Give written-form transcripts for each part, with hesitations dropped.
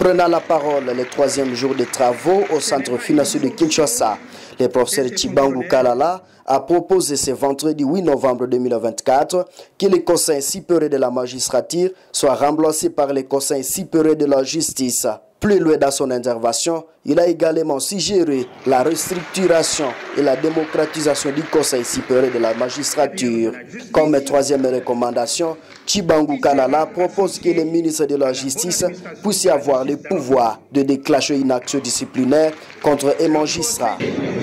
Prenant la parole le troisième jour des travaux au centre financier de Kinshasa, le professeur Tchibangu Kalala a proposé ce vendredi 8 novembre 2024 que le Conseil supérieur de la magistrature soit remplacé par le Conseil supérieur de la justice. Plus loin dans son intervention, il a également suggéré la restructuration et la démocratisation du Conseil supérieur de la magistrature. Comme troisième recommandation, Tchibangu Kalala propose que le ministre de la Justice puisse avoir le pouvoir de déclencher une action disciplinaire contre un magistrat.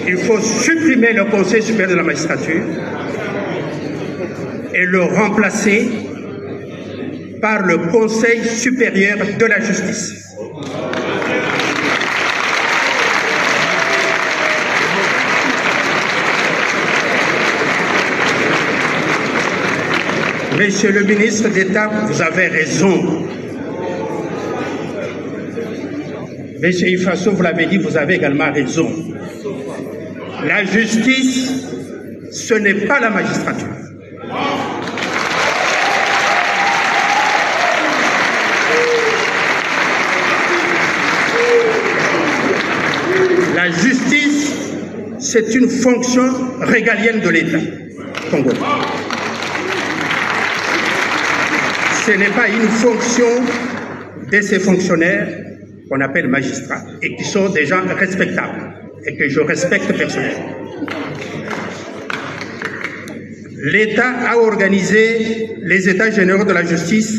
Il faut supprimer le Conseil supérieur de la magistrature et le remplacer par le Conseil supérieur de la justice. Monsieur le ministre d'État, vous avez raison. Monsieur Ifasso, vous l'avez dit, vous avez également raison. La justice, ce n'est pas la magistrature. La justice, c'est une fonction régalienne de l'État congolais. Ce n'est pas une fonction de ces fonctionnaires qu'on appelle magistrats et qui sont des gens respectables et que je respecte personnellement. L'État a organisé les États généraux de la justice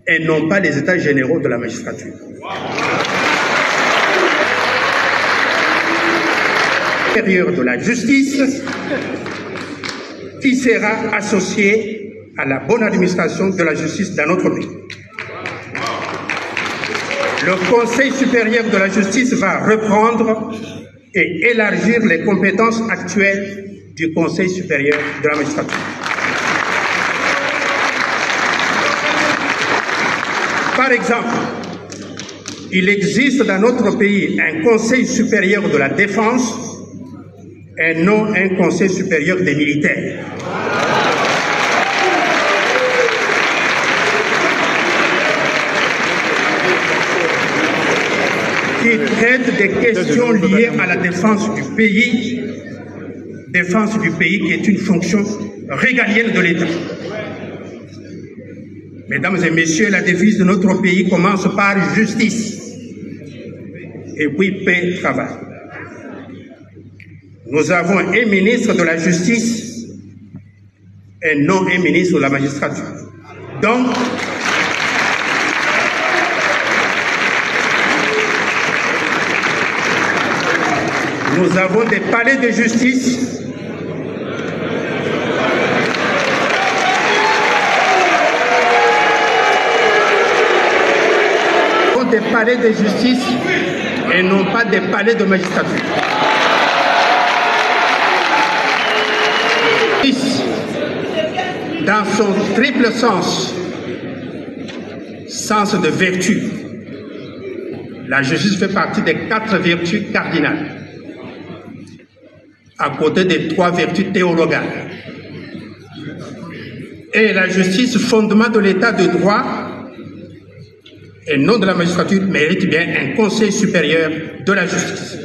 et non pas les États généraux de la magistrature. Supérieur de la justice qui sera associé à la bonne administration de la justice dans notre pays. Le Conseil supérieur de la justice va reprendre et élargir les compétences actuelles du Conseil supérieur de la magistrature. Par exemple, il existe dans notre pays un Conseil supérieur de la défense et non un Conseil supérieur des militaires. Qui traite des questions liées à la défense du pays qui est une fonction régalienne de l'État. Mesdames et messieurs, la devise de notre pays commence par justice et puis paix, travail. Nous avons un ministre de la justice et non un ministre de la magistrature. Donc, nous avons des palais de justice et non pas des palais de magistrature. Dans son triple sens de vertu, la justice fait partie des 4 vertus cardinales, à côté des 3 vertus théologales. Et la justice, fondement de l'état de droit et non de la magistrature, mérite bien un Conseil supérieur de la justice.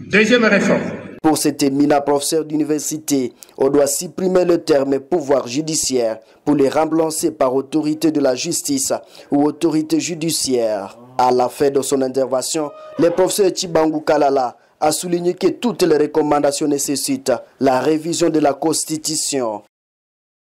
Deuxième réforme. Pour cet éminent professeur d'université, on doit supprimer le terme pouvoir judiciaire pour les remplacer par autorité de la justice ou autorité judiciaire. À la fin de son intervention, le professeur Tchibangu Kalala a souligné que toutes les recommandations nécessitent la révision de la Constitution.